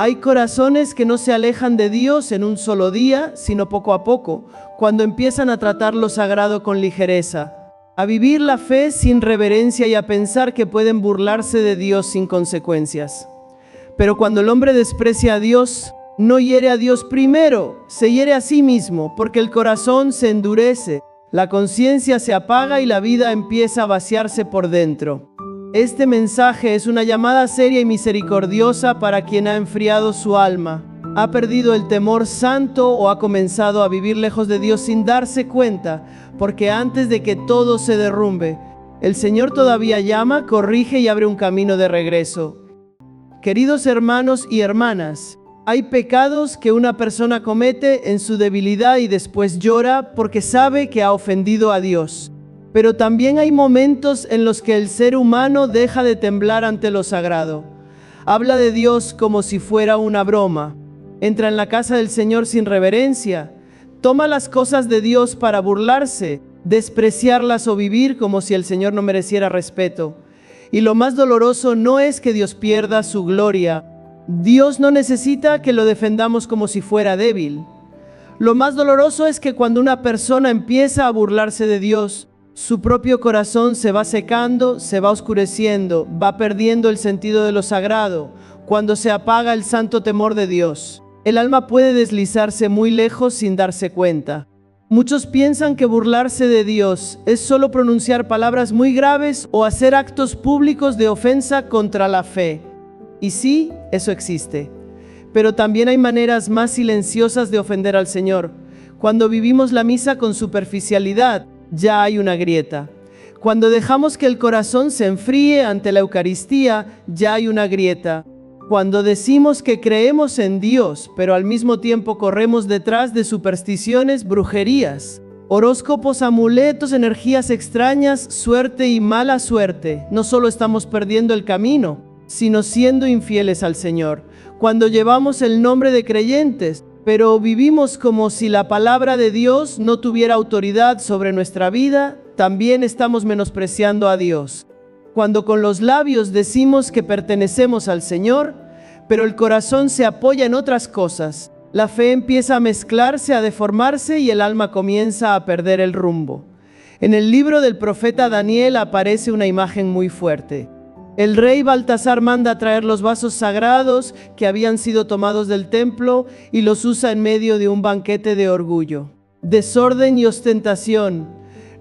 Hay corazones que no se alejan de Dios en un solo día, sino poco a poco, cuando empiezan a tratar lo sagrado con ligereza, a vivir la fe sin reverencia y a pensar que pueden burlarse de Dios sin consecuencias. Pero cuando el hombre desprecia a Dios, no hiere a Dios primero, se hiere a sí mismo, porque el corazón se endurece, la conciencia se apaga y la vida empieza a vaciarse por dentro. Este mensaje es una llamada seria y misericordiosa para quien ha enfriado su alma, ha perdido el temor santo o ha comenzado a vivir lejos de Dios sin darse cuenta, porque antes de que todo se derrumbe, el Señor todavía llama, corrige y abre un camino de regreso. Queridos hermanos y hermanas, hay pecados que una persona comete en su debilidad y después llora porque sabe que ha ofendido a Dios. Pero también hay momentos en los que el ser humano deja de temblar ante lo sagrado. Habla de Dios como si fuera una broma. Entra en la casa del Señor sin reverencia. Toma las cosas de Dios para burlarse, despreciarlas o vivir como si el Señor no mereciera respeto. Y lo más doloroso no es que Dios pierda su gloria. Dios no necesita que lo defendamos como si fuera débil. Lo más doloroso es que cuando una persona empieza a burlarse de Dios, su propio corazón se va secando, se va oscureciendo, va perdiendo el sentido de lo sagrado. Cuando se apaga el santo temor de Dios, el alma puede deslizarse muy lejos sin darse cuenta. Muchos piensan que burlarse de Dios es solo pronunciar palabras muy graves o hacer actos públicos de ofensa contra la fe. Y sí, eso existe. Pero también hay maneras más silenciosas de ofender al Señor. Cuando vivimos la misa con superficialidad, ya hay una grieta. Cuando dejamos que el corazón se enfríe ante la Eucaristía, ya hay una grieta. Cuando decimos que creemos en Dios, pero al mismo tiempo corremos detrás de supersticiones, brujerías, horóscopos, amuletos, energías extrañas, suerte y mala suerte, no solo estamos perdiendo el camino, sino siendo infieles al Señor. Cuando llevamos el nombre de creyentes, pero vivimos como si la palabra de Dios no tuviera autoridad sobre nuestra vida, también estamos menospreciando a Dios. Cuando con los labios decimos que pertenecemos al Señor, pero el corazón se apoya en otras cosas, la fe empieza a mezclarse, a deformarse y el alma comienza a perder el rumbo. En el libro del profeta Daniel aparece una imagen muy fuerte. El rey Baltasar manda traer los vasos sagrados que habían sido tomados del templo y los usa en medio de un banquete de orgullo, desorden y ostentación.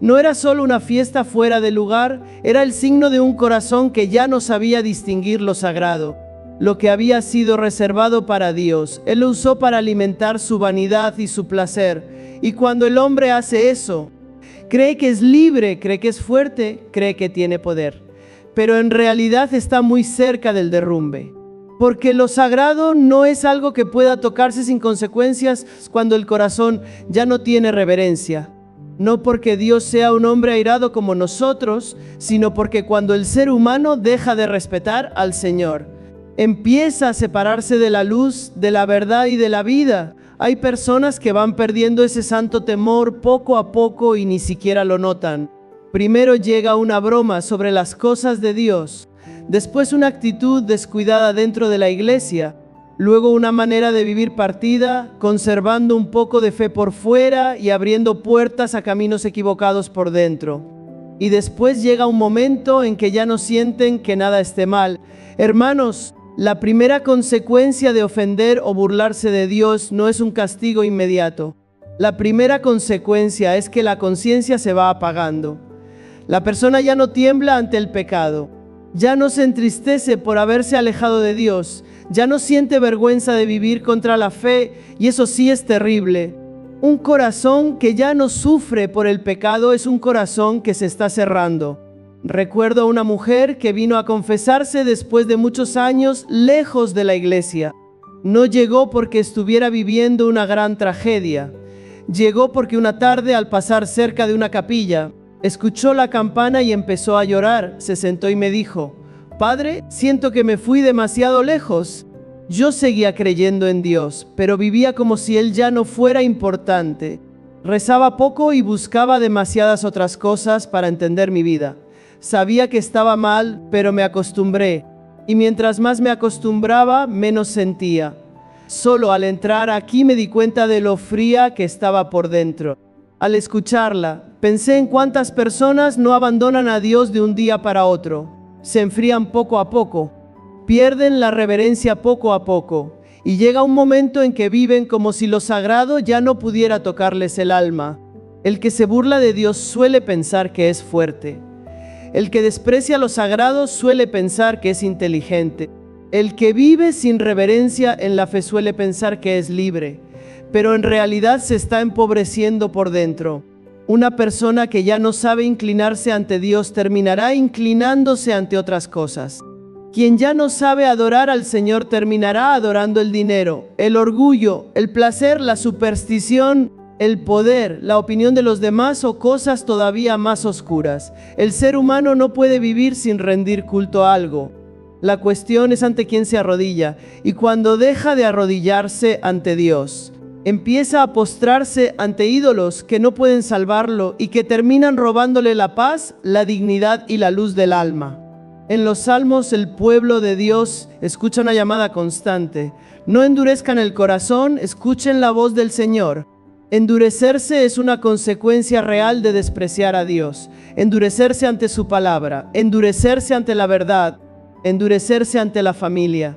No era solo una fiesta fuera de lugar, era el signo de un corazón que ya no sabía distinguir lo sagrado, lo que había sido reservado para Dios. Él lo usó para alimentar su vanidad y su placer. Y cuando el hombre hace eso, cree que es libre, cree que es fuerte, cree que tiene poder. Pero en realidad está muy cerca del derrumbe. Porque lo sagrado no es algo que pueda tocarse sin consecuencias cuando el corazón ya no tiene reverencia. No porque Dios sea un hombre airado como nosotros, sino porque cuando el ser humano deja de respetar al Señor, empieza a separarse de la luz, de la verdad y de la vida. Hay personas que van perdiendo ese santo temor poco a poco y ni siquiera lo notan. Primero llega una broma sobre las cosas de Dios, después una actitud descuidada dentro de la iglesia, luego una manera de vivir partida, conservando un poco de fe por fuera y abriendo puertas a caminos equivocados por dentro. Y después llega un momento en que ya no sienten que nada esté mal. Hermanos, la primera consecuencia de ofender o burlarse de Dios no es un castigo inmediato. La primera consecuencia es que la conciencia se va apagando. La persona ya no tiembla ante el pecado, ya no se entristece por haberse alejado de Dios, ya no siente vergüenza de vivir contra la fe, y eso sí es terrible. Un corazón que ya no sufre por el pecado es un corazón que se está cerrando. Recuerdo a una mujer que vino a confesarse después de muchos años lejos de la iglesia. No llegó porque estuviera viviendo una gran tragedia. Llegó porque una tarde, al pasar cerca de una capilla, escuchó la campana y empezó a llorar. Se sentó y me dijo: «Padre, siento que me fui demasiado lejos». Yo seguía creyendo en Dios, pero vivía como si Él ya no fuera importante. Rezaba poco y buscaba demasiadas otras cosas para entender mi vida. Sabía que estaba mal, pero me acostumbré. y mientras más me acostumbraba, menos sentía. Solo al entrar aquí me di cuenta de lo fría que estaba por dentro. Al escucharla, pensé en cuántas personas no abandonan a Dios de un día para otro. Se enfrían poco a poco, pierden la reverencia poco a poco, y llega un momento en que viven como si lo sagrado ya no pudiera tocarles el alma. El que se burla de Dios suele pensar que es fuerte. El que desprecia lo sagrado suele pensar que es inteligente. El que vive sin reverencia en la fe suele pensar que es libre, pero en realidad se está empobreciendo por dentro. Una persona que ya no sabe inclinarse ante Dios terminará inclinándose ante otras cosas. Quien ya no sabe adorar al Señor terminará adorando el dinero, el orgullo, el placer, la superstición, el poder, la opinión de los demás o cosas todavía más oscuras. El ser humano no puede vivir sin rendir culto a algo. La cuestión es ante quién se arrodilla, y cuando deja de arrodillarse ante Dios, empieza a postrarse ante ídolos que no pueden salvarlo y que terminan robándole la paz, la dignidad y la luz del alma. En los Salmos el pueblo de Dios escucha una llamada constante. No endurezcan el corazón, escuchen la voz del Señor. Endurecerse es una consecuencia real de despreciar a Dios. Endurecerse ante su palabra, endurecerse ante la verdad, endurecerse ante la familia,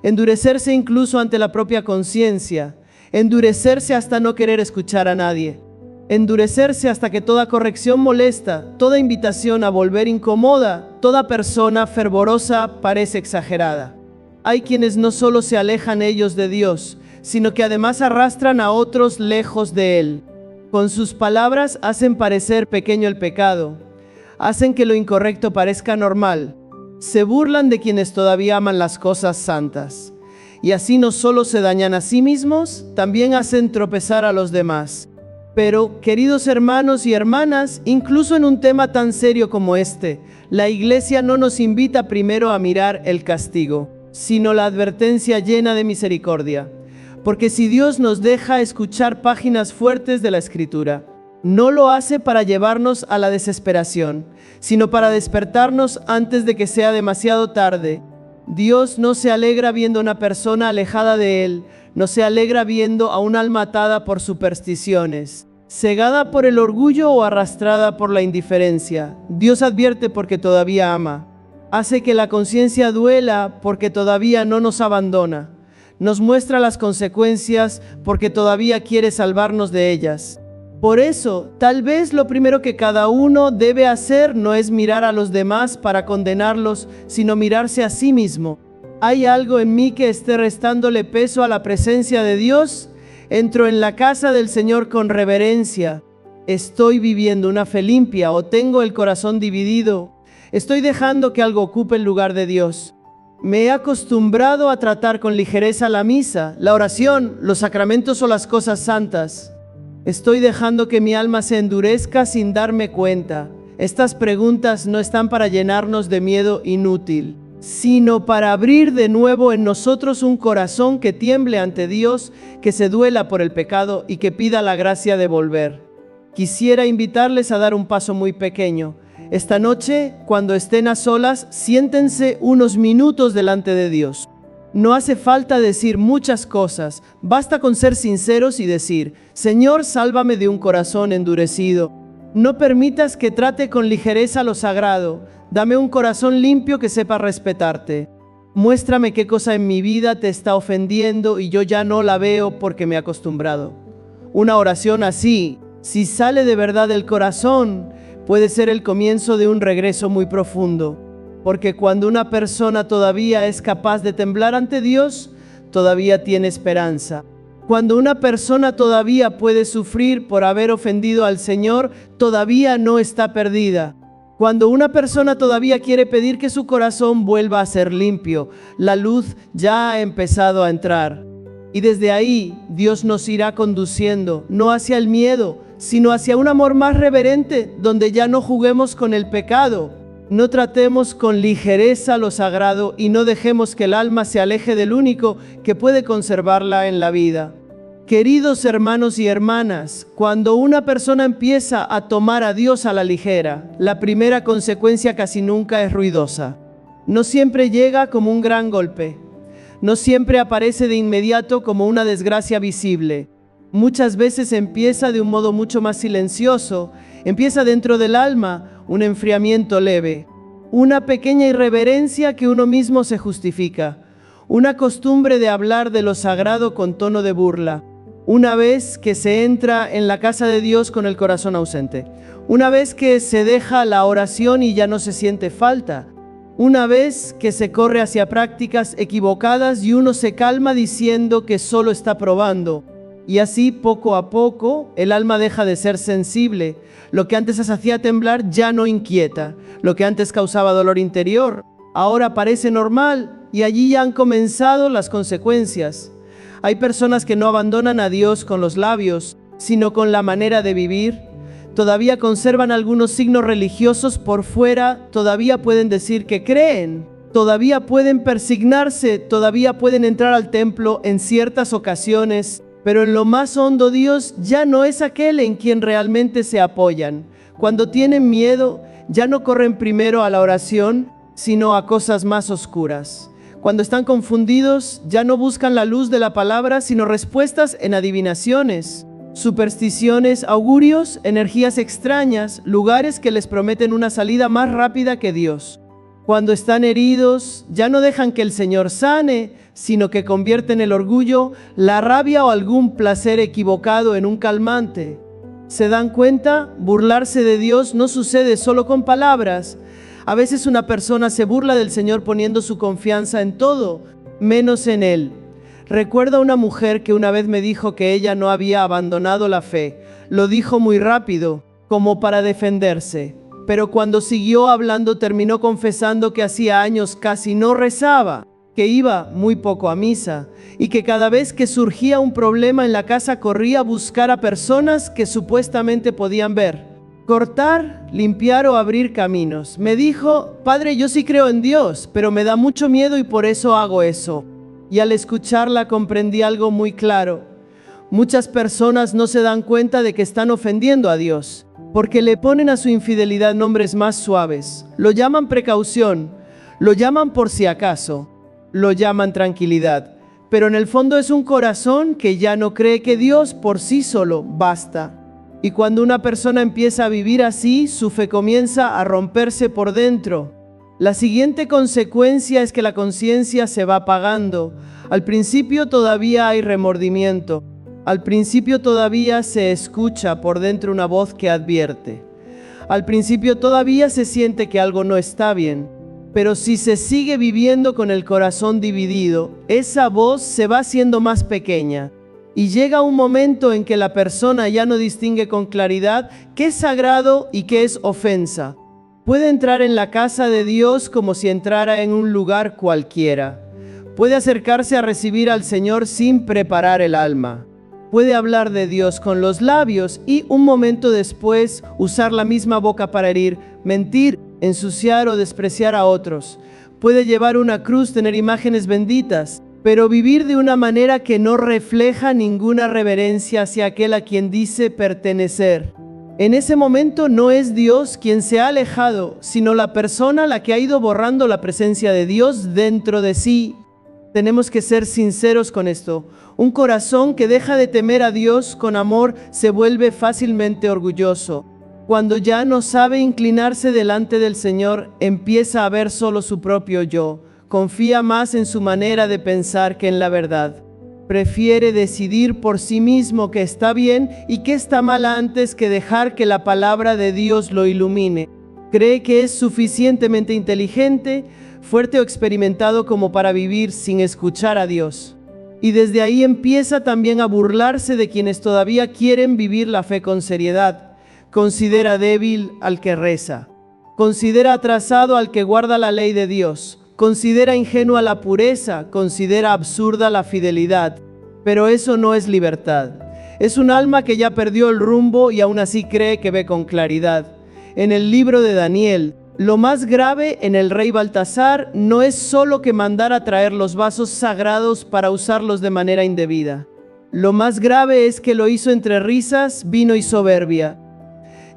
endurecerse incluso ante la propia conciencia, endurecerse hasta no querer escuchar a nadie, endurecerse hasta que toda corrección molesta, toda invitación a volver incomoda, toda persona fervorosa parece exagerada. Hay quienes no solo se alejan ellos de Dios, sino que además arrastran a otros lejos de Él. Con sus palabras hacen parecer pequeño el pecado, hacen que lo incorrecto parezca normal, se burlan de quienes todavía aman las cosas santas. Y así no solo se dañan a sí mismos, también hacen tropezar a los demás. Pero, queridos hermanos y hermanas, incluso en un tema tan serio como este, la Iglesia no nos invita primero a mirar el castigo, sino la advertencia llena de misericordia. Porque si Dios nos deja escuchar páginas fuertes de la Escritura, no lo hace para llevarnos a la desesperación, sino para despertarnos antes de que sea demasiado tarde. Dios no se alegra viendo a una persona alejada de Él, no se alegra viendo a un alma atada por supersticiones, cegada por el orgullo o arrastrada por la indiferencia. Dios advierte porque todavía ama, hace que la conciencia duela porque todavía no nos abandona, nos muestra las consecuencias porque todavía quiere salvarnos de ellas. Por eso, tal vez lo primero que cada uno debe hacer no es mirar a los demás para condenarlos, sino mirarse a sí mismo. ¿Hay algo en mí que esté restándole peso a la presencia de Dios? Entro en la casa del Señor con reverencia. ¿Estoy viviendo una fe limpia o tengo el corazón dividido? ¿Estoy dejando que algo ocupe el lugar de Dios? Me he acostumbrado a tratar con ligereza la misa, la oración, los sacramentos o las cosas santas. Estoy dejando que mi alma se endurezca sin darme cuenta. Estas preguntas no están para llenarnos de miedo inútil, sino para abrir de nuevo en nosotros un corazón que tiemble ante Dios, que se duela por el pecado y que pida la gracia de volver. Quisiera invitarles a dar un paso muy pequeño. Esta noche, cuando estén a solas, siéntense unos minutos delante de Dios. No hace falta decir muchas cosas, basta con ser sinceros y decir: Señor, sálvame de un corazón endurecido. No permitas que trate con ligereza lo sagrado, dame un corazón limpio que sepa respetarte. Muéstrame qué cosa en mi vida te está ofendiendo y yo ya no la veo porque me he acostumbrado. Una oración así, si sale de verdad del corazón, puede ser el comienzo de un regreso muy profundo. Porque cuando una persona todavía es capaz de temblar ante Dios, todavía tiene esperanza. Cuando una persona todavía puede sufrir por haber ofendido al Señor, todavía no está perdida. Cuando una persona todavía quiere pedir que su corazón vuelva a ser limpio, la luz ya ha empezado a entrar. Y desde ahí, Dios nos irá conduciendo, no hacia el miedo, sino hacia un amor más reverente, donde ya no juguemos con el pecado. No tratemos con ligereza lo sagrado y no dejemos que el alma se aleje del único que puede conservarla en la vida. Queridos hermanos y hermanas, cuando una persona empieza a tomar a Dios a la ligera, la primera consecuencia casi nunca es ruidosa. No siempre llega como un gran golpe. No siempre aparece de inmediato como una desgracia visible. Muchas veces empieza de un modo mucho más silencioso. Empieza dentro del alma, un enfriamiento leve. Una pequeña irreverencia que uno mismo se justifica. Una costumbre de hablar de lo sagrado con tono de burla. Una vez que se entra en la casa de Dios con el corazón ausente. Una vez que se deja la oración y ya no se siente falta. Una vez que se corre hacia prácticas equivocadas y uno se calma diciendo que solo está probando. Y así, poco a poco, el alma deja de ser sensible. Lo que antes las hacía temblar ya no inquieta. Lo que antes causaba dolor interior, ahora parece normal y allí ya han comenzado las consecuencias. Hay personas que no abandonan a Dios con los labios, sino con la manera de vivir. Todavía conservan algunos signos religiosos por fuera, todavía pueden decir que creen, todavía pueden persignarse, todavía pueden entrar al templo en ciertas ocasiones, pero en lo más hondo Dios ya no es aquel en quien realmente se apoyan. Cuando tienen miedo, ya no corren primero a la oración, sino a cosas más oscuras. Cuando están confundidos, ya no buscan la luz de la palabra, sino respuestas en adivinaciones, supersticiones, augurios, energías extrañas, lugares que les prometen una salida más rápida que Dios. Cuando están heridos, ya no dejan que el Señor sane, sino que convierten el orgullo, la rabia o algún placer equivocado en un calmante. ¿Se dan cuenta? Burlarse de Dios no sucede solo con palabras. A veces una persona se burla del Señor poniendo su confianza en todo, menos en Él. Recuerdo a una mujer que una vez me dijo que ella no había abandonado la fe. Lo dijo muy rápido, como para defenderse. Pero cuando siguió hablando terminó confesando que hacía años casi no rezaba, que iba muy poco a misa y que cada vez que surgía un problema en la casa corría a buscar a personas que supuestamente podían ver. Cortar, limpiar o abrir caminos. Me dijo, Padre, yo sí creo en Dios, pero me da mucho miedo y por eso hago eso. Y al escucharla comprendí algo muy claro. Muchas personas no se dan cuenta de que están ofendiendo a Dios, porque le ponen a su infidelidad nombres más suaves. Lo llaman precaución, lo llaman por si acaso, lo llaman tranquilidad. Pero en el fondo es un corazón que ya no cree que Dios por sí solo basta. Y cuando una persona empieza a vivir así, su fe comienza a romperse por dentro. La siguiente consecuencia es que la conciencia se va apagando. Al principio todavía hay remordimiento. Al principio todavía se escucha por dentro una voz que advierte. Al principio todavía se siente que algo no está bien. Pero si se sigue viviendo con el corazón dividido, esa voz se va haciendo más pequeña. Y llega un momento en que la persona ya no distingue con claridad qué es sagrado y qué es ofensa. Puede entrar en la casa de Dios como si entrara en un lugar cualquiera. Puede acercarse a recibir al Señor sin preparar el alma. Puede hablar de Dios con los labios y un momento después usar la misma boca para herir, mentir, ensuciar o despreciar a otros. Puede llevar una cruz, tener imágenes benditas, pero vivir de una manera que no refleja ninguna reverencia hacia aquel a quien dice pertenecer. En ese momento no es Dios quien se ha alejado, sino la persona la que ha ido borrando la presencia de Dios dentro de sí. Tenemos que ser sinceros con esto. Un corazón que deja de temer a Dios con amor se vuelve fácilmente orgulloso. Cuando ya no sabe inclinarse delante del Señor, empieza a ver solo su propio yo. Confía más en su manera de pensar que en la verdad. Prefiere decidir por sí mismo qué está bien y qué está mal antes que dejar que la palabra de Dios lo ilumine. Cree que es suficientemente inteligente, fuerte o experimentado como para vivir sin escuchar a Dios. Y desde ahí empieza también a burlarse de quienes todavía quieren vivir la fe con seriedad. Considera débil al que reza. Considera atrasado al que guarda la ley de Dios. Considera ingenua la pureza, considera absurda la fidelidad. Pero eso no es libertad. Es un alma que ya perdió el rumbo y aún así cree que ve con claridad. En el libro de Daniel, lo más grave en el rey Baltasar no es solo que mandara traer los vasos sagrados para usarlos de manera indebida. Lo más grave es que lo hizo entre risas, vino y soberbia.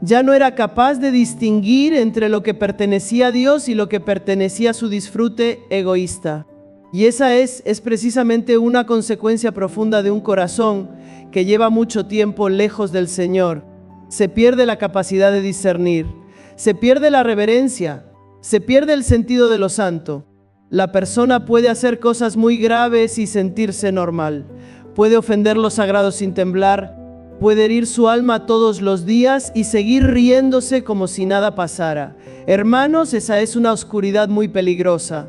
Ya no era capaz de distinguir entre lo que pertenecía a Dios y lo que pertenecía a su disfrute egoísta. Y esa es precisamente una consecuencia profunda de un corazón que lleva mucho tiempo lejos del Señor. Se pierde la capacidad de discernir, se pierde la reverencia, se pierde el sentido de lo santo. La persona puede hacer cosas muy graves y sentirse normal. Puede ofender lo sagrado sin temblar, puede herir su alma todos los días y seguir riéndose como si nada pasara. Hermanos, esa es una oscuridad muy peligrosa.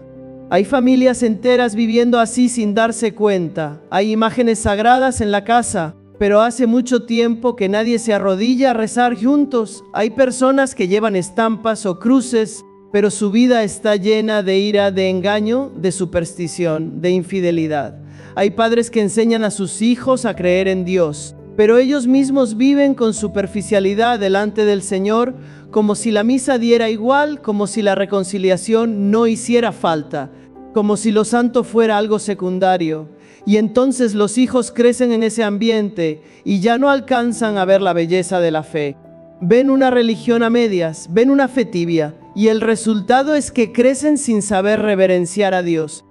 Hay familias enteras viviendo así sin darse cuenta. Hay imágenes sagradas en la casa, pero hace mucho tiempo que nadie se arrodilla a rezar juntos. Hay personas que llevan estampas o cruces, pero su vida está llena de ira, de engaño, de superstición, de infidelidad. Hay padres que enseñan a sus hijos a creer en Dios, pero ellos mismos viven con superficialidad delante del Señor, como si la misa diera igual, como si la reconciliación no hiciera falta, como si lo santo fuera algo secundario. Y entonces los hijos crecen en ese ambiente y ya no alcanzan a ver la belleza de la fe. Ven una religión a medias, ven una fe tibia, y el resultado es que crecen sin saber reverenciar a Dios.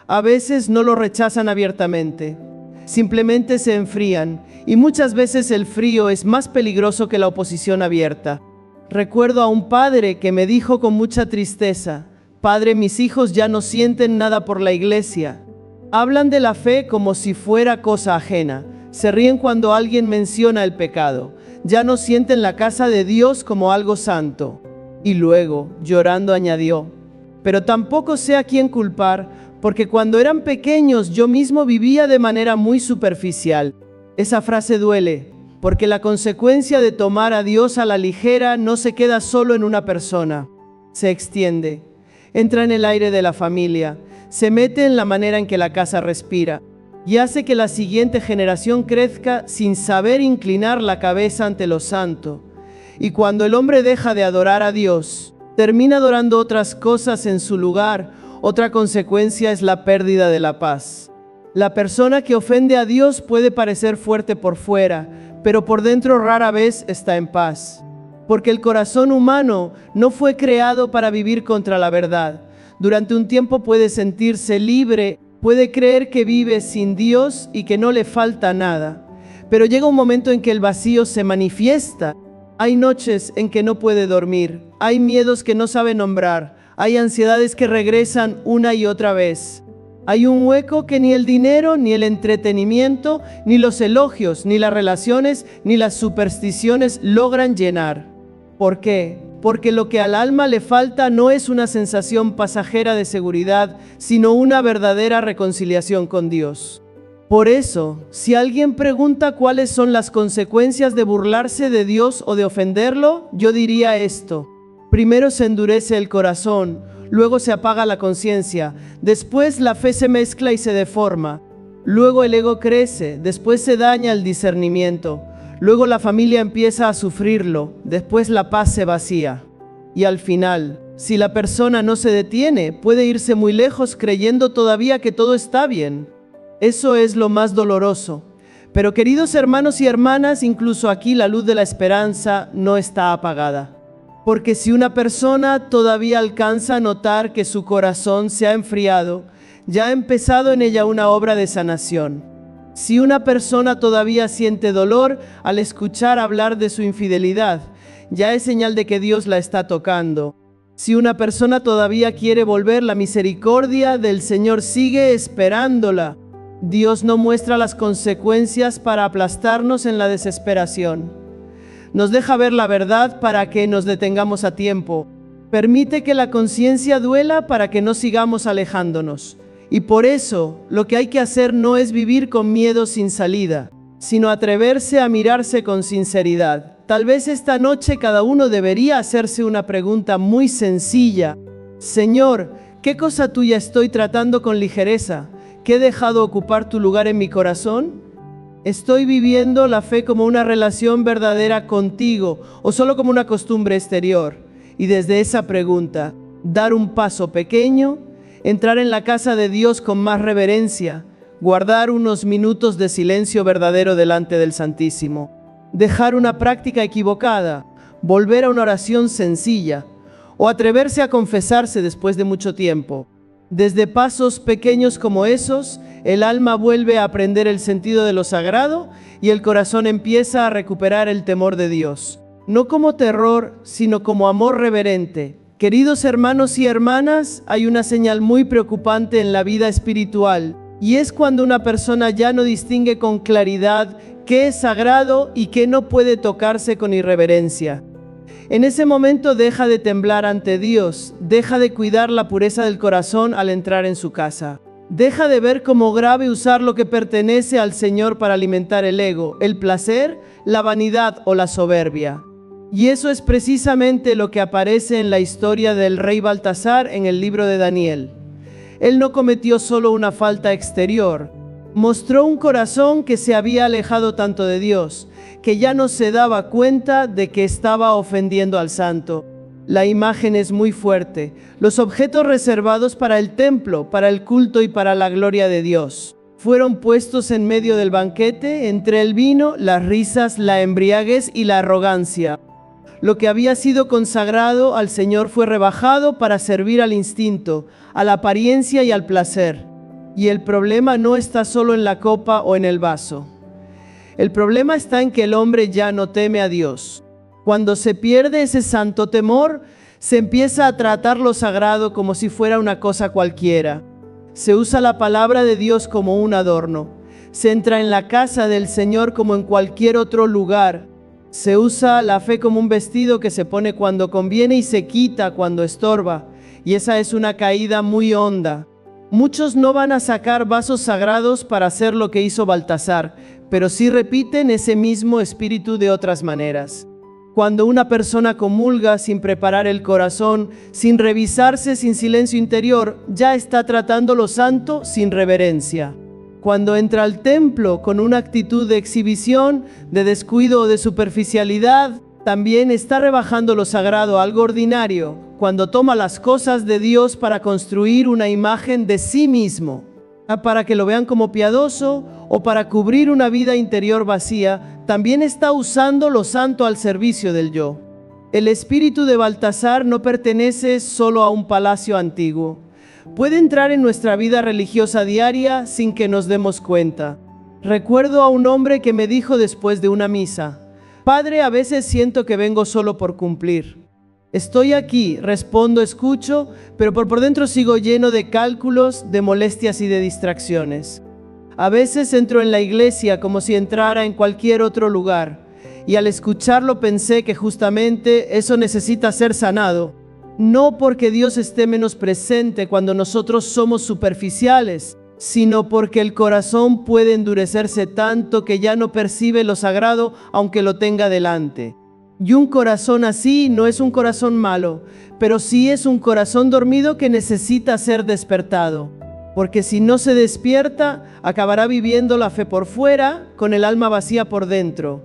A veces no lo rechazan abiertamente, simplemente se enfrían, y muchas veces el frío es más peligroso que la oposición abierta. Recuerdo a un padre que me dijo con mucha tristeza: «Padre, mis hijos ya no sienten nada por la iglesia. Hablan de la fe como si fuera cosa ajena. Se ríen cuando alguien menciona el pecado. Ya no sienten la casa de Dios como algo santo». Y luego, llorando, añadió: «Pero tampoco sé a quién culpar, porque cuando eran pequeños yo mismo vivía de manera muy superficial». Esa frase duele, porque la consecuencia de tomar a Dios a la ligera no se queda solo en una persona. Se extiende, entra en el aire de la familia, se mete en la manera en que la casa respira y hace que la siguiente generación crezca sin saber inclinar la cabeza ante lo santo. Y cuando el hombre deja de adorar a Dios, termina adorando otras cosas en su lugar. Otra consecuencia es la pérdida de la paz. La persona que ofende a Dios puede parecer fuerte por fuera, pero por dentro rara vez está en paz. Porque el corazón humano no fue creado para vivir contra la verdad. Durante un tiempo puede sentirse libre, puede creer que vive sin Dios y que no le falta nada. Pero llega un momento en que el vacío se manifiesta. Hay noches en que no puede dormir, hay miedos que no sabe nombrar, hay ansiedades que regresan una y otra vez. Hay un hueco que ni el dinero, ni el entretenimiento, ni los elogios, ni las relaciones, ni las supersticiones logran llenar. ¿Por qué? Porque lo que al alma le falta no es una sensación pasajera de seguridad, sino una verdadera reconciliación con Dios. Por eso, si alguien pregunta cuáles son las consecuencias de burlarse de Dios o de ofenderlo, yo diría esto: primero se endurece el corazón, luego se apaga la conciencia, después la fe se mezcla y se deforma, luego el ego crece, después se daña el discernimiento, luego la familia empieza a sufrirlo, después la paz se vacía. Y al final, si la persona no se detiene, puede irse muy lejos creyendo todavía que todo está bien. Eso es lo más doloroso. Pero queridos hermanos y hermanas, incluso aquí la luz de la esperanza no está apagada. Porque si una persona todavía alcanza a notar que su corazón se ha enfriado, ya ha empezado en ella una obra de sanación. Si una persona todavía siente dolor al escuchar hablar de su infidelidad, ya es señal de que Dios la está tocando. Si una persona todavía quiere volver, la misericordia del Señor sigue esperándola. Dios no muestra las consecuencias para aplastarnos en la desesperación. Nos deja ver la verdad para que nos detengamos a tiempo. Permite que la conciencia duela para que no sigamos alejándonos. Y por eso, lo que hay que hacer no es vivir con miedo sin salida, sino atreverse a mirarse con sinceridad. Tal vez esta noche cada uno debería hacerse una pregunta muy sencilla. Señor, ¿qué cosa tuya estoy tratando con ligereza? ¿Qué he dejado ocupar tu lugar en mi corazón? ¿Estoy viviendo la fe como una relación verdadera contigo o solo como una costumbre exterior? Y desde esa pregunta, dar un paso pequeño, entrar en la casa de Dios con más reverencia, guardar unos minutos de silencio verdadero delante del Santísimo, dejar una práctica equivocada, volver a una oración sencilla o atreverse a confesarse después de mucho tiempo. Desde pasos pequeños como esos, el alma vuelve a aprender el sentido de lo sagrado y el corazón empieza a recuperar el temor de Dios. No como terror, sino como amor reverente. Queridos hermanos y hermanas, hay una señal muy preocupante en la vida espiritual, y es cuando una persona ya no distingue con claridad qué es sagrado y qué no puede tocarse con irreverencia. En ese momento deja de temblar ante Dios, deja de cuidar la pureza del corazón al entrar en su casa. Deja de ver como grave usar lo que pertenece al Señor para alimentar el ego, el placer, la vanidad o la soberbia. Y eso es precisamente lo que aparece en la historia del rey Baltasar en el libro de Daniel. Él no cometió solo una falta exterior, mostró un corazón que se había alejado tanto de Dios, que ya no se daba cuenta de que estaba ofendiendo al santo. La imagen es muy fuerte. Los objetos reservados para el templo, para el culto y para la gloria de Dios fueron puestos en medio del banquete, entre el vino, las risas, la embriaguez y la arrogancia. Lo que había sido consagrado al Señor fue rebajado para servir al instinto, a la apariencia y al placer. Y el problema no está solo en la copa o en el vaso. El problema está en que el hombre ya no teme a Dios. Cuando se pierde ese santo temor, se empieza a tratar lo sagrado como si fuera una cosa cualquiera. Se usa la palabra de Dios como un adorno. Se entra en la casa del Señor como en cualquier otro lugar. Se usa la fe como un vestido que se pone cuando conviene y se quita cuando estorba. Y esa es una caída muy honda. Muchos no van a sacar vasos sagrados para hacer lo que hizo Baltasar, pero sí repiten ese mismo espíritu de otras maneras. Cuando una persona comulga sin preparar el corazón, sin revisarse, sin silencio interior, ya está tratando lo santo sin reverencia. Cuando entra al templo con una actitud de exhibición, de descuido o de superficialidad, también está rebajando lo sagrado a algo ordinario. Cuando toma las cosas de Dios para construir una imagen de sí mismo, para que lo vean como piadoso o para cubrir una vida interior vacía, también está usando lo santo al servicio del yo. El espíritu de Baltasar no pertenece solo a un palacio antiguo. Puede entrar en nuestra vida religiosa diaria sin que nos demos cuenta. Recuerdo a un hombre que me dijo después de una misa: «Padre, a veces siento que vengo solo por cumplir. Estoy aquí, respondo, escucho, pero por dentro sigo lleno de cálculos, de molestias y de distracciones. A veces entro en la iglesia como si entrara en cualquier otro lugar, y al escucharlo pensé que justamente eso necesita ser sanado. No porque Dios esté menos presente cuando nosotros somos superficiales, sino porque el corazón puede endurecerse tanto que ya no percibe lo sagrado aunque lo tenga delante. Y un corazón así no es un corazón malo, pero sí es un corazón dormido que necesita ser despertado. Porque si no se despierta, acabará viviendo la fe por fuera, con el alma vacía por dentro.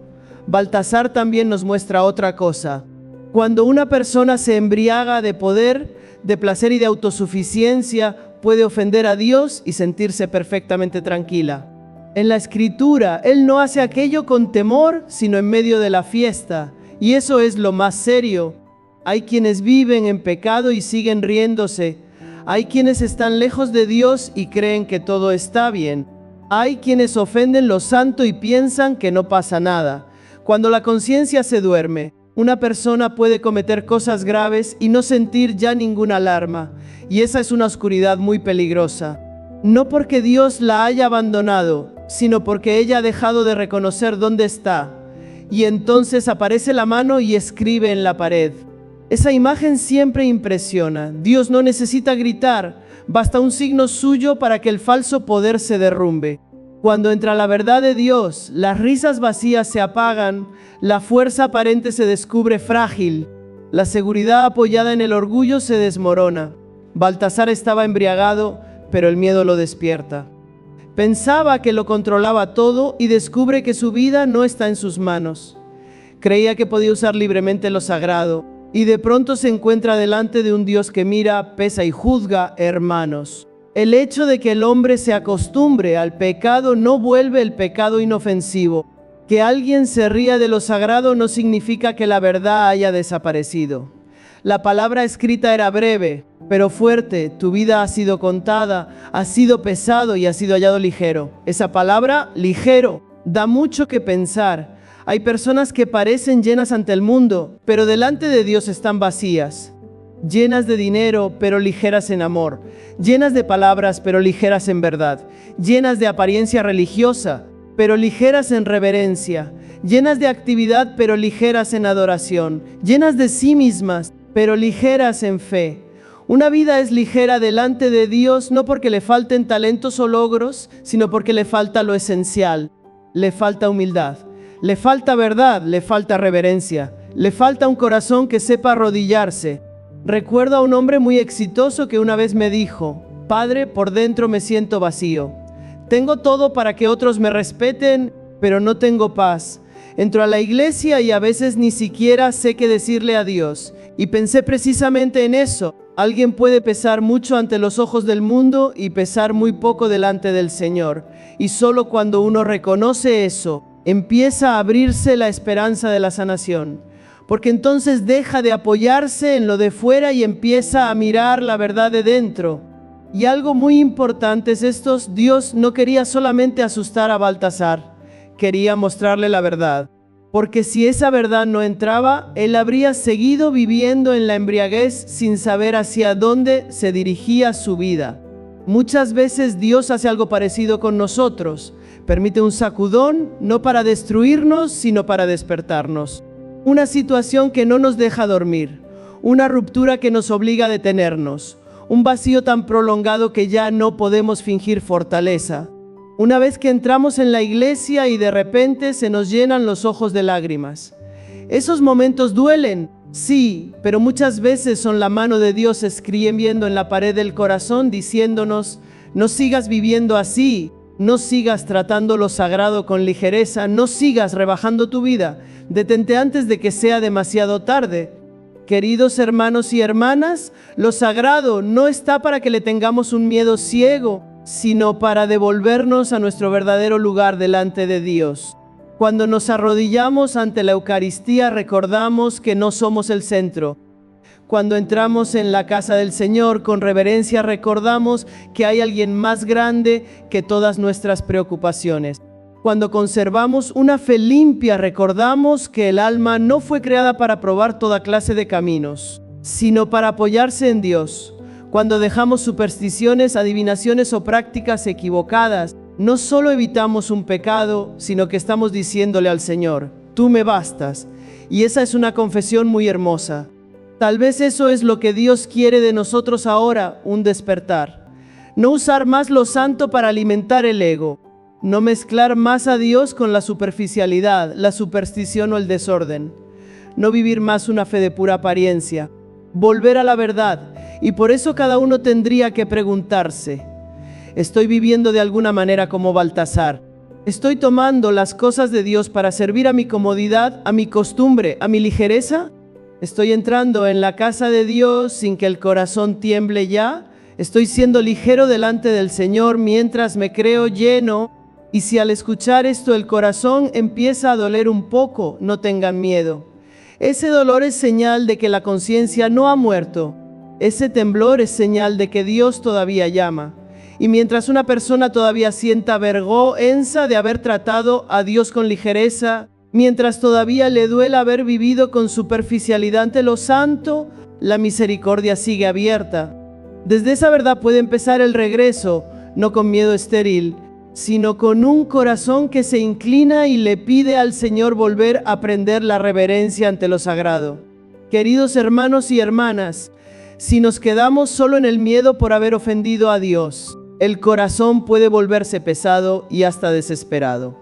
Baltasar también nos muestra otra cosa. Cuando una persona se embriaga de poder, de placer y de autosuficiencia, puede ofender a Dios y sentirse perfectamente tranquila. En la Escritura, Él no hace aquello con temor, sino en medio de la fiesta. Y eso es lo más serio. Hay quienes viven en pecado y siguen riéndose. Hay quienes están lejos de Dios y creen que todo está bien. Hay quienes ofenden lo santo y piensan que no pasa nada. Cuando la conciencia se duerme, una persona puede cometer cosas graves y no sentir ya ninguna alarma, y esa es una oscuridad muy peligrosa. No porque Dios la haya abandonado, sino porque ella ha dejado de reconocer dónde está, y entonces aparece la mano y escribe en la pared. Esa imagen siempre impresiona. Dios no necesita gritar, basta un signo suyo para que el falso poder se derrumbe. Cuando entra la verdad de Dios, las risas vacías se apagan, la fuerza aparente se descubre frágil, la seguridad apoyada en el orgullo se desmorona. Baltasar estaba embriagado, pero el miedo lo despierta. Pensaba que lo controlaba todo y descubre que su vida no está en sus manos. Creía que podía usar libremente lo sagrado y de pronto se encuentra delante de un Dios que mira, pesa y juzga, hermanos. El hecho de que el hombre se acostumbre al pecado no vuelve el pecado inofensivo. Que alguien se ría de lo sagrado no significa que la verdad haya desaparecido. La palabra escrita era breve, pero fuerte. Tu vida ha sido contada, ha sido pesado y ha sido hallado ligero. Esa palabra, ligero, da mucho que pensar. Hay personas que parecen llenas ante el mundo, pero delante de Dios están vacías. Llenas de dinero, pero ligeras en amor. Llenas de palabras, pero ligeras en verdad. Llenas de apariencia religiosa, pero ligeras en reverencia. Llenas de actividad, pero ligeras en adoración. Llenas de sí mismas, pero ligeras en fe. Una vida es ligera delante de Dios no porque le falten talentos o logros, sino porque le falta lo esencial. Le falta humildad, le falta verdad, le falta reverencia, le falta un corazón que sepa arrodillarse. Recuerdo a un hombre muy exitoso que una vez me dijo: Padre, por dentro me siento vacío. Tengo todo para que otros me respeten, pero no tengo paz. Entro a la iglesia y a veces ni siquiera sé qué decirle a Dios. Y pensé precisamente en eso. Alguien puede pesar mucho ante los ojos del mundo y pesar muy poco delante del Señor. Y solo cuando uno reconoce eso, empieza a abrirse la esperanza de la sanación. Porque entonces deja de apoyarse en lo de fuera y empieza a mirar la verdad de dentro. Y algo muy importante es esto: Dios no quería solamente asustar a Baltasar, quería mostrarle la verdad. Porque si esa verdad no entraba, él habría seguido viviendo en la embriaguez sin saber hacia dónde se dirigía su vida. Muchas veces Dios hace algo parecido con nosotros. Permite un sacudón, no para destruirnos, sino para despertarnos. Una situación que no nos deja dormir. Una ruptura que nos obliga a detenernos. Un vacío tan prolongado que ya no podemos fingir fortaleza. Una vez que entramos en la iglesia y de repente se nos llenan los ojos de lágrimas. Esos momentos duelen, sí, pero muchas veces son la mano de Dios escribiendo en la pared del corazón diciéndonos: no sigas viviendo así, no sigas tratando lo sagrado con ligereza, no sigas rebajando tu vida, detente antes de que sea demasiado tarde. Queridos hermanos y hermanas, lo sagrado no está para que le tengamos un miedo ciego, sino para devolvernos a nuestro verdadero lugar delante de Dios. Cuando nos arrodillamos ante la Eucaristía, recordamos que no somos el centro. Cuando entramos en la casa del Señor con reverencia, recordamos que hay alguien más grande que todas nuestras preocupaciones. Cuando conservamos una fe limpia, recordamos que el alma no fue creada para probar toda clase de caminos, sino para apoyarse en Dios. Cuando dejamos supersticiones, adivinaciones o prácticas equivocadas, no solo evitamos un pecado, sino que estamos diciéndole al Señor: tú me bastas. Y esa es una confesión muy hermosa. Tal vez eso es lo que Dios quiere de nosotros ahora, un despertar. No usar más lo santo para alimentar el ego. No mezclar más a Dios con la superficialidad, la superstición o el desorden. No vivir más una fe de pura apariencia. Volver a la verdad. Y por eso cada uno tendría que preguntarse: ¿estoy viviendo de alguna manera como Baltasar? ¿Estoy tomando las cosas de Dios para servir a mi comodidad, a mi costumbre, a mi ligereza? ¿Estoy entrando en la casa de Dios sin que el corazón tiemble ya? ¿Estoy siendo ligero delante del Señor mientras me creo lleno? Y si al escuchar esto el corazón empieza a doler un poco, no tengan miedo. Ese dolor es señal de que la conciencia no ha muerto. Ese temblor es señal de que Dios todavía llama. Y mientras una persona todavía sienta vergüenza de haber tratado a Dios con ligereza, mientras todavía le duela haber vivido con superficialidad ante lo santo, la misericordia sigue abierta. Desde esa verdad puede empezar el regreso, no con miedo estéril, sino con un corazón que se inclina y le pide al Señor volver a aprender la reverencia ante lo sagrado. Queridos hermanos y hermanas, si nos quedamos solo en el miedo por haber ofendido a Dios, el corazón puede volverse pesado y hasta desesperado.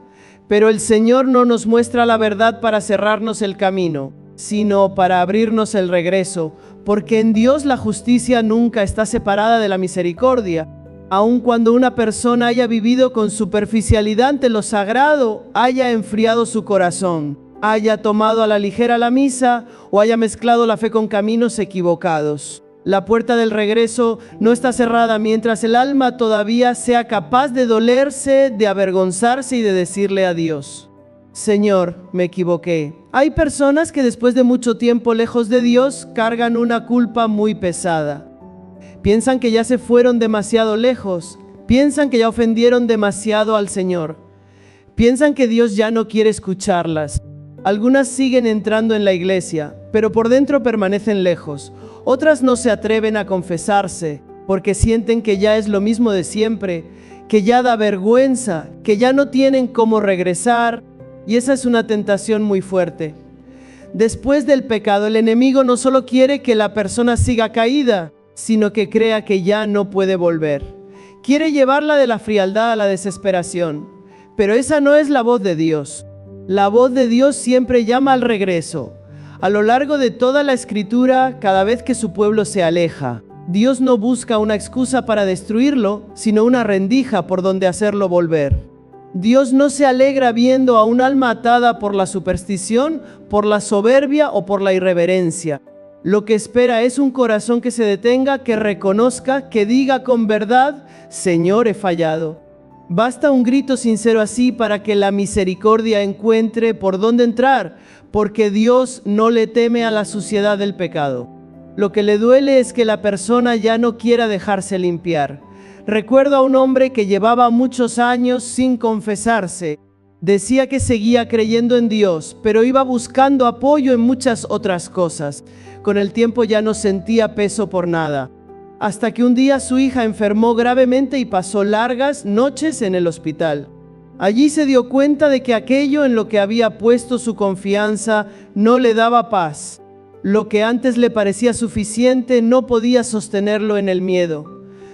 Pero el Señor no nos muestra la verdad para cerrarnos el camino, sino para abrirnos el regreso, porque en Dios la justicia nunca está separada de la misericordia. Aun cuando una persona haya vivido con superficialidad ante lo sagrado, haya enfriado su corazón, haya tomado a la ligera la misa o haya mezclado la fe con caminos equivocados. La puerta del regreso no está cerrada mientras el alma todavía sea capaz de dolerse, de avergonzarse y de decirle a Dios: Señor, me equivoqué. Hay personas que después de mucho tiempo lejos de Dios cargan una culpa muy pesada. Piensan que ya se fueron demasiado lejos, piensan que ya ofendieron demasiado al Señor. Piensan que Dios ya no quiere escucharlas. Algunas siguen entrando en la iglesia, pero por dentro permanecen lejos. Otras no se atreven a confesarse, porque sienten que ya es lo mismo de siempre, que ya da vergüenza, que ya no tienen cómo regresar, y esa es una tentación muy fuerte. Después del pecado, el enemigo no solo quiere que la persona siga caída, sino que crea que ya no puede volver. Quiere llevarla de la frialdad a la desesperación, pero esa no es la voz de Dios. La voz de Dios siempre llama al regreso. A lo largo de toda la Escritura, cada vez que su pueblo se aleja, Dios no busca una excusa para destruirlo, sino una rendija por donde hacerlo volver. Dios no se alegra viendo a un alma atada por la superstición, por la soberbia o por la irreverencia. Lo que espera es un corazón que se detenga, que reconozca, que diga con verdad: Señor, he fallado. Basta un grito sincero así para que la misericordia encuentre por dónde entrar, porque Dios no le teme a la suciedad del pecado. Lo que le duele es que la persona ya no quiera dejarse limpiar. Recuerdo a un hombre que llevaba muchos años sin confesarse. Decía que seguía creyendo en Dios, pero iba buscando apoyo en muchas otras cosas. Con el tiempo ya no sentía peso por nada. Hasta que un día su hija enfermó gravemente y pasó largas noches en el hospital. Allí se dio cuenta de que aquello en lo que había puesto su confianza no le daba paz. Lo que antes le parecía suficiente no podía sostenerlo en el miedo.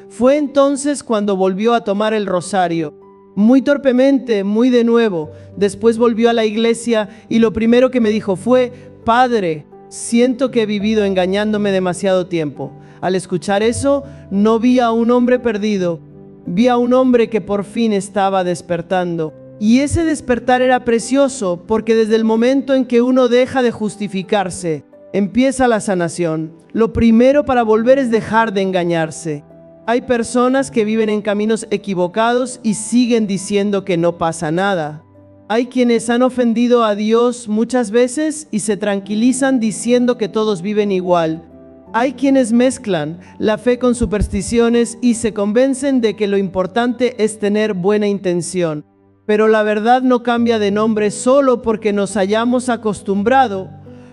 Fue entonces cuando volvió a tomar el rosario. Muy torpemente, muy de nuevo. Después volvió a la iglesia y lo primero que me dijo fue: Padre, siento que he vivido engañándome demasiado tiempo. Al escuchar eso, no vi a un hombre perdido. Vi a un hombre que por fin estaba despertando. Y ese despertar era precioso, porque desde el momento en que uno deja de justificarse, empieza la sanación. Lo primero para volver es dejar de engañarse. Hay personas que viven en caminos equivocados y siguen diciendo que no pasa nada. Hay quienes han ofendido a Dios muchas veces y se tranquilizan diciendo que todos viven igual. Hay quienes mezclan la fe con supersticiones y se convencen de que lo importante es tener buena intención. Pero la verdad no cambia de nombre solo porque nos hayamos acostumbrado.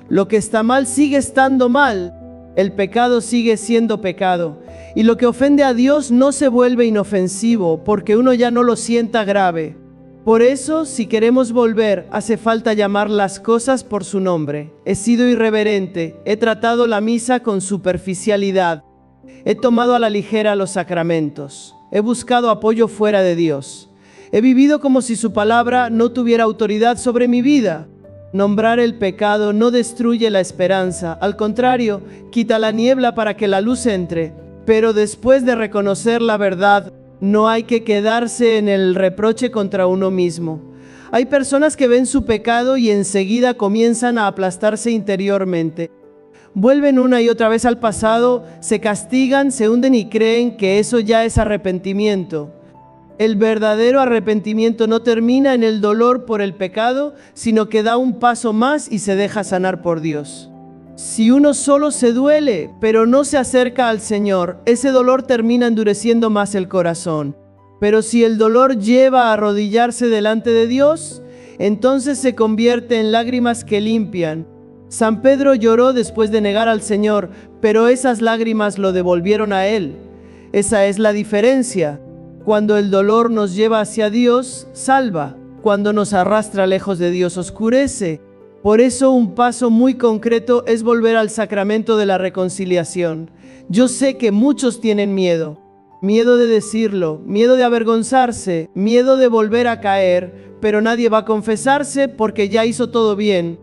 Lo que está mal sigue estando mal. El pecado sigue siendo pecado. Y lo que ofende a Dios no se vuelve inofensivo porque uno ya no lo sienta grave. Por eso, si queremos volver, hace falta llamar las cosas por su nombre. He sido irreverente, he tratado la misa con superficialidad, he tomado a la ligera los sacramentos, he buscado apoyo fuera de Dios. He vivido como si su palabra no tuviera autoridad sobre mi vida. Nombrar el pecado no destruye la esperanza, al contrario, quita la niebla para que la luz entre. Pero después de reconocer la verdad, no hay que quedarse en el reproche contra uno mismo. Hay personas que ven su pecado y enseguida comienzan a aplastarse interiormente. Vuelven una y otra vez al pasado, se castigan, se hunden y creen que eso ya es arrepentimiento. El verdadero arrepentimiento no termina en el dolor por el pecado, sino que da un paso más y se deja sanar por Dios. Si uno solo se duele, pero no se acerca al Señor, ese dolor termina endureciendo más el corazón. Pero si el dolor lleva a arrodillarse delante de Dios, entonces se convierte en lágrimas que limpian. San Pedro lloró después de negar al Señor, pero esas lágrimas lo devolvieron a Él. Esa es la diferencia. Cuando el dolor nos lleva hacia Dios, salva. Cuando nos arrastra lejos de Dios, oscurece. Por eso un paso muy concreto es volver al sacramento de la reconciliación. Yo sé que muchos tienen miedo. Miedo de decirlo, miedo de avergonzarse, miedo de volver a caer, pero nadie va a confesarse porque ya hizo todo bien.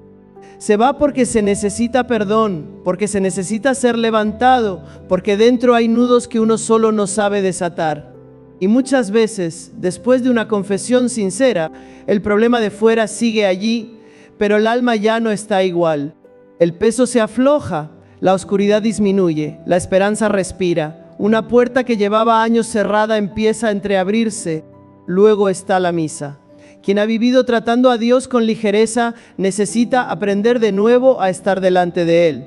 Se va porque se necesita perdón, porque se necesita ser levantado, porque dentro hay nudos que uno solo no sabe desatar. Y muchas veces, después de una confesión sincera, el problema de fuera sigue allí, pero el alma ya no está igual. El peso se afloja, la oscuridad disminuye, la esperanza respira. Una puerta que llevaba años cerrada empieza a entreabrirse. Luego está la misa. Quien ha vivido tratando a Dios con ligereza necesita aprender de nuevo a estar delante de Él.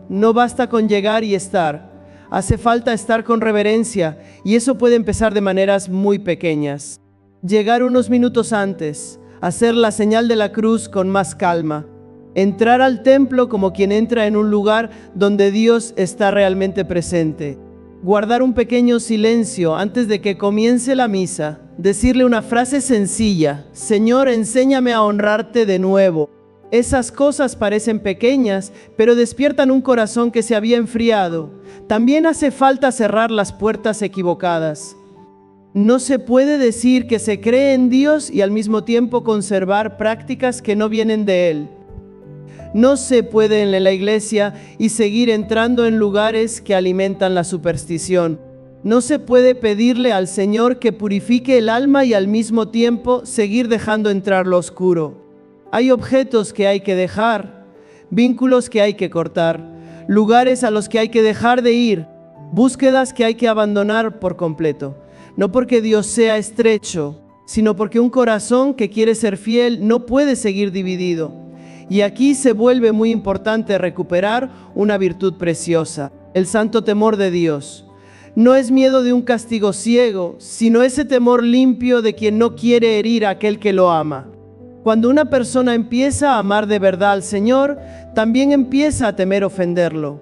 No basta con llegar y estar. Hace falta estar con reverencia, y eso puede empezar de maneras muy pequeñas. Llegar unos minutos antes, hacer la señal de la cruz con más calma, entrar al templo como quien entra en un lugar donde Dios está realmente presente, guardar un pequeño silencio antes de que comience la misa, decirle una frase sencilla: Señor, enséñame a honrarte de nuevo. Esas cosas parecen pequeñas, pero despiertan un corazón que se había enfriado. También hace falta cerrar las puertas equivocadas. No se puede decir que se cree en Dios y al mismo tiempo conservar prácticas que no vienen de Él. No se puede en la iglesia y seguir entrando en lugares que alimentan la superstición. No se puede pedirle al Señor que purifique el alma y al mismo tiempo seguir dejando entrar lo oscuro. Hay objetos que hay que dejar, vínculos que hay que cortar, lugares a los que hay que dejar de ir, búsquedas que hay que abandonar por completo. No porque Dios sea estrecho, sino porque un corazón que quiere ser fiel no puede seguir dividido. Y aquí se vuelve muy importante recuperar una virtud preciosa, el santo temor de Dios. No es miedo de un castigo ciego, sino ese temor limpio de quien no quiere herir a aquel que lo ama. Cuando una persona empieza a amar de verdad al Señor, también empieza a temer ofenderlo.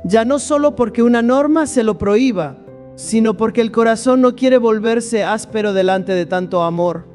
Ya no solo porque una norma se lo prohíba, sino porque el corazón no quiere volverse áspero delante de tanto amor.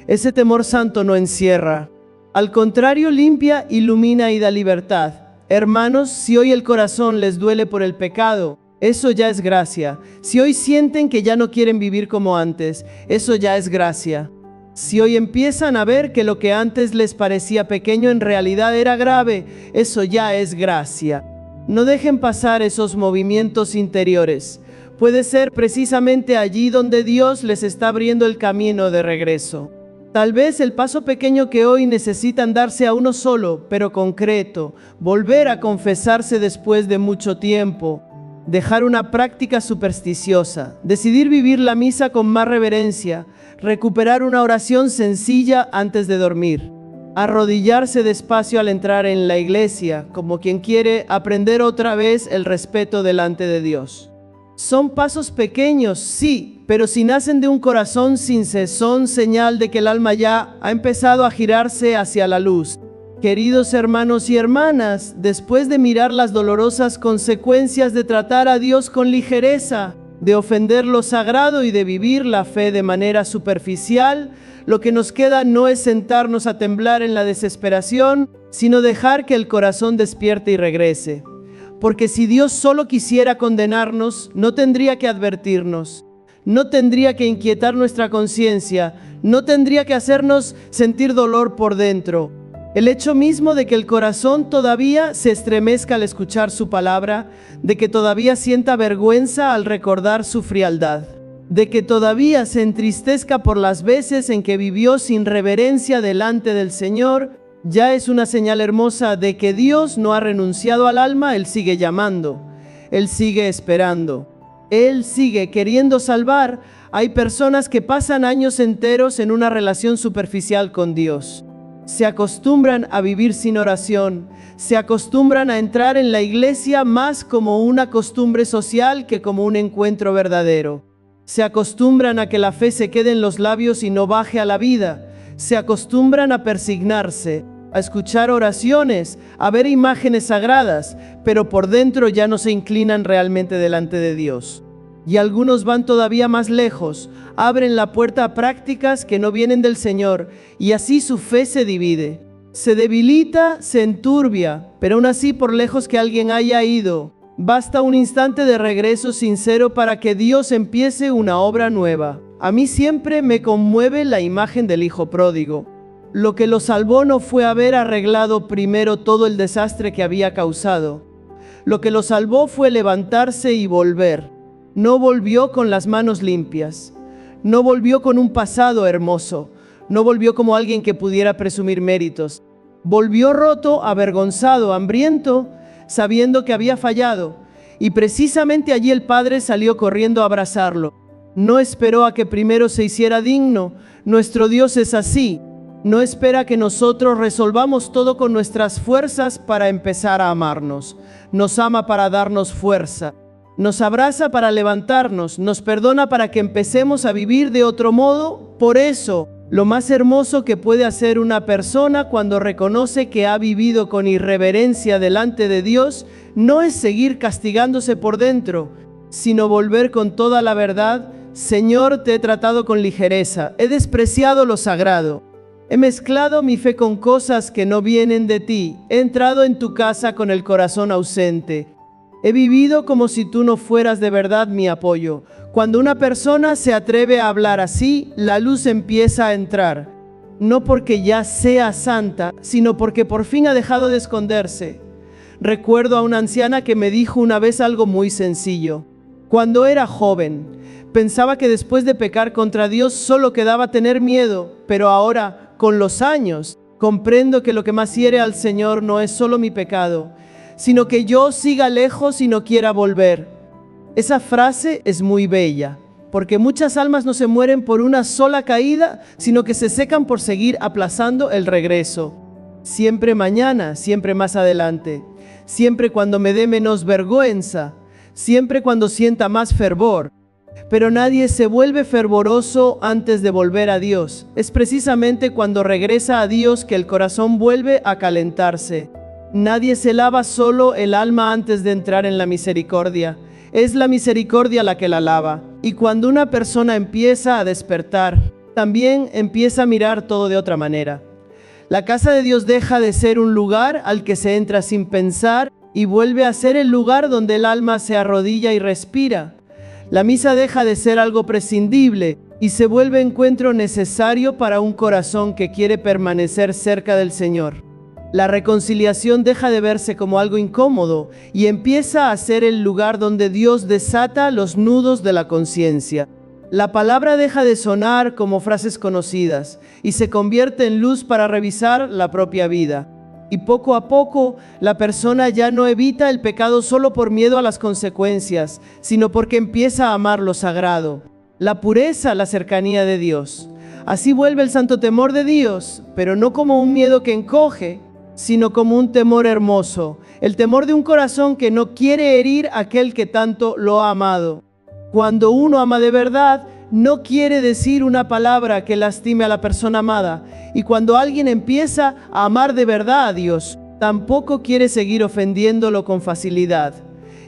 Ese temor santo no encierra. Al contrario, limpia, ilumina y da libertad. Hermanos, si hoy el corazón les duele por el pecado, eso ya es gracia. Si hoy sienten que ya no quieren vivir como antes, eso ya es gracia. Si hoy empiezan a ver que lo que antes les parecía pequeño en realidad era grave, eso ya es gracia. No dejen pasar esos movimientos interiores. Puede ser precisamente allí donde Dios les está abriendo el camino de regreso. Tal vez el paso pequeño que hoy necesitan darse a uno solo, pero concreto, volver a confesarse después de mucho tiempo, dejar una práctica supersticiosa, decidir vivir la misa con más reverencia, recuperar una oración sencilla antes de dormir, arrodillarse despacio al entrar en la iglesia, como quien quiere aprender otra vez el respeto delante de Dios. Son pasos pequeños, sí, pero si nacen de un corazón sincero, son señal de que el alma ya ha empezado a girarse hacia la luz. Queridos hermanos y hermanas, después de mirar las dolorosas consecuencias de tratar a Dios con ligereza, de ofender lo sagrado y de vivir la fe de manera superficial, lo que nos queda no es sentarnos a temblar en la desesperación, sino dejar que el corazón despierte y regrese. Porque si Dios solo quisiera condenarnos, no tendría que advertirnos, no tendría que inquietar nuestra conciencia, no tendría que hacernos sentir dolor por dentro. El hecho mismo de que el corazón todavía se estremezca al escuchar su palabra, de que todavía sienta vergüenza al recordar su frialdad, de que todavía se entristezca por las veces en que vivió sin reverencia delante del Señor, ya es una señal hermosa de que Dios no ha renunciado al alma. Él sigue llamando, Él sigue esperando, Él sigue queriendo salvar. Hay personas que pasan años enteros en una relación superficial con Dios. Se acostumbran a vivir sin oración, se acostumbran a entrar en la iglesia más como una costumbre social que como un encuentro verdadero. Se acostumbran a que la fe se quede en los labios y no baje a la vida. Se acostumbran a persignarse, a escuchar oraciones, a ver imágenes sagradas, pero por dentro ya no se inclinan realmente delante de Dios. Y algunos van todavía más lejos, abren la puerta a prácticas que no vienen del Señor, y así su fe se divide. Se debilita, se enturbia, pero aún así, por lejos que alguien haya ido, basta un instante de regreso sincero para que Dios empiece una obra nueva. A mí siempre me conmueve la imagen del hijo pródigo. Lo que lo salvó no fue haber arreglado primero todo el desastre que había causado. Lo que lo salvó fue levantarse y volver. No volvió con las manos limpias. No volvió con un pasado hermoso. No volvió como alguien que pudiera presumir méritos. Volvió roto, avergonzado, hambriento, sabiendo que había fallado. Y precisamente allí el Padre salió corriendo a abrazarlo. No esperó a que primero se hiciera digno. Nuestro Dios es así. No espera que nosotros resolvamos todo con nuestras fuerzas para empezar a amarnos. Nos ama para darnos fuerza. Nos abraza para levantarnos. Nos perdona para que empecemos a vivir de otro modo. Por eso, lo más hermoso que puede hacer una persona cuando reconoce que ha vivido con irreverencia delante de Dios, no es seguir castigándose por dentro, sino volver con toda la verdad. Señor, te he tratado con ligereza, he despreciado lo sagrado. He mezclado mi fe con cosas que no vienen de ti. He entrado en tu casa con el corazón ausente. He vivido como si tú no fueras de verdad mi apoyo. Cuando una persona se atreve a hablar así, la luz empieza a entrar. No porque ya sea santa, sino porque por fin ha dejado de esconderse. Recuerdo a una anciana que me dijo una vez algo muy sencillo. Cuando era joven, pensaba que después de pecar contra Dios solo quedaba tener miedo, pero ahora, con los años, comprendo que lo que más hiere al Señor no es solo mi pecado, sino que yo siga lejos y no quiera volver. Esa frase es muy bella, porque muchas almas no se mueren por una sola caída, sino que se secan por seguir aplazando el regreso. Siempre mañana, siempre más adelante, siempre cuando me dé menos vergüenza, siempre cuando sienta más fervor. Pero nadie se vuelve fervoroso antes de volver a Dios. Es precisamente cuando regresa a Dios que el corazón vuelve a calentarse. Nadie se lava solo el alma antes de entrar en la misericordia. Es la misericordia la que la lava. Y cuando una persona empieza a despertar, también empieza a mirar todo de otra manera. La casa de Dios deja de ser un lugar al que se entra sin pensar y vuelve a ser el lugar donde el alma se arrodilla y respira. La misa deja de ser algo prescindible y se vuelve encuentro necesario para un corazón que quiere permanecer cerca del Señor. La reconciliación deja de verse como algo incómodo y empieza a ser el lugar donde Dios desata los nudos de la conciencia. La palabra deja de sonar como frases conocidas y se convierte en luz para revisar la propia vida. Y poco a poco, la persona ya no evita el pecado solo por miedo a las consecuencias, sino porque empieza a amar lo sagrado, la pureza, la cercanía de Dios. Así vuelve el santo temor de Dios, pero no como un miedo que encoge, sino como un temor hermoso, el temor de un corazón que no quiere herir a aquel que tanto lo ha amado. Cuando uno ama de verdad, no quiere decir una palabra que lastime a la persona amada. Y cuando alguien empieza a amar de verdad a Dios, tampoco quiere seguir ofendiéndolo con facilidad.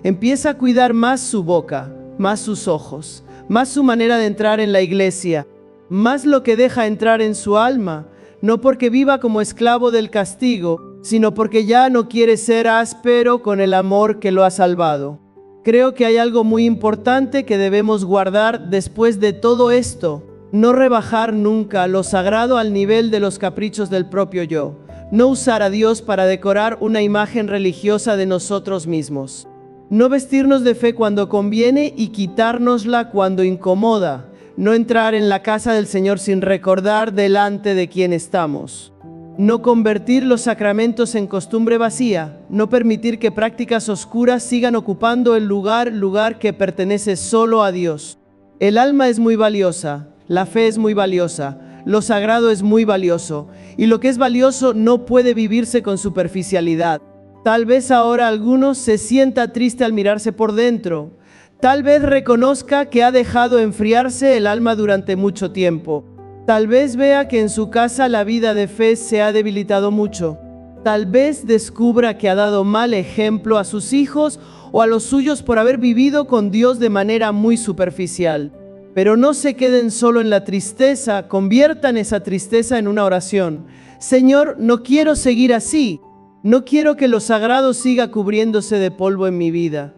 Empieza a cuidar más su boca, más sus ojos, más su manera de entrar en la iglesia, más lo que deja entrar en su alma, no porque viva como esclavo del castigo, sino porque ya no quiere ser áspero con el amor que lo ha salvado. Creo que hay algo muy importante que debemos guardar después de todo esto. No rebajar nunca lo sagrado al nivel de los caprichos del propio yo. No usar a Dios para decorar una imagen religiosa de nosotros mismos. No vestirnos de fe cuando conviene y quitárnosla cuando incomoda. No entrar en la casa del Señor sin recordar delante de quién estamos. No convertir los sacramentos en costumbre vacía, no permitir que prácticas oscuras sigan ocupando el lugar que pertenece solo a Dios. El alma es muy valiosa, la fe es muy valiosa, lo sagrado es muy valioso, y lo que es valioso no puede vivirse con superficialidad. Tal vez ahora alguno se sienta triste al mirarse por dentro, tal vez reconozca que ha dejado enfriarse el alma durante mucho tiempo. Tal vez vea que en su casa la vida de fe se ha debilitado mucho. Tal vez descubra que ha dado mal ejemplo a sus hijos o a los suyos por haber vivido con Dios de manera muy superficial. Pero no se queden solo en la tristeza, conviertan esa tristeza en una oración. Señor, no quiero seguir así. No quiero que lo sagrado siga cubriéndose de polvo en mi vida.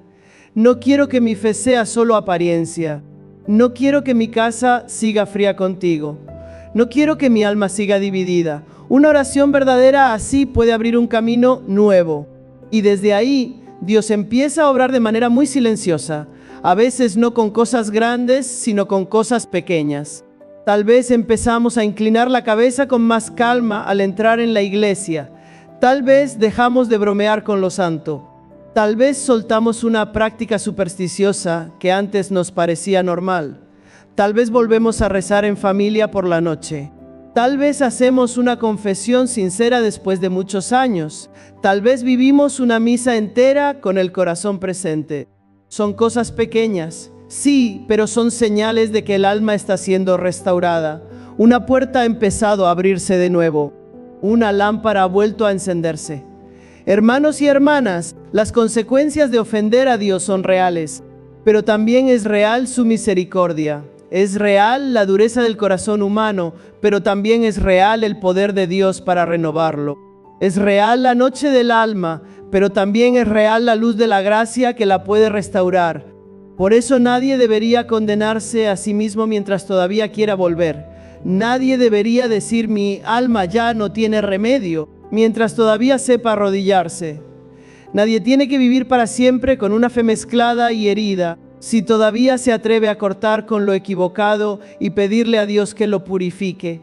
No quiero que mi fe sea solo apariencia. No quiero que mi casa siga fría contigo. No quiero que mi alma siga dividida. Una oración verdadera así puede abrir un camino nuevo. Y desde ahí, Dios empieza a obrar de manera muy silenciosa. A veces no con cosas grandes, sino con cosas pequeñas. Tal vez empezamos a inclinar la cabeza con más calma al entrar en la iglesia. Tal vez dejamos de bromear con lo santo. Tal vez soltamos una práctica supersticiosa que antes nos parecía normal. Tal vez volvemos a rezar en familia por la noche. Tal vez hacemos una confesión sincera después de muchos años. Tal vez vivimos una misa entera con el corazón presente. Son cosas pequeñas, sí, pero son señales de que el alma está siendo restaurada. Una puerta ha empezado a abrirse de nuevo. Una lámpara ha vuelto a encenderse. Hermanos y hermanas, las consecuencias de ofender a Dios son reales, pero también es real su misericordia. Es real la dureza del corazón humano, pero también es real el poder de Dios para renovarlo. Es real la noche del alma, pero también es real la luz de la gracia que la puede restaurar. Por eso nadie debería condenarse a sí mismo mientras todavía quiera volver. Nadie debería decir mi alma ya no tiene remedio, mientras todavía sepa arrodillarse. Nadie tiene que vivir para siempre con una fe mezclada y herida, si todavía se atreve a cortar con lo equivocado y pedirle a Dios que lo purifique.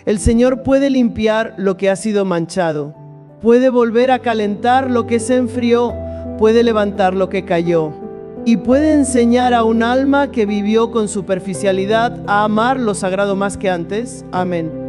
El Señor puede limpiar lo que ha sido manchado, puede volver a calentar lo que se enfrió, puede levantar lo que cayó, y puede enseñar a un alma que vivió con superficialidad a amar lo sagrado más que antes. Amén.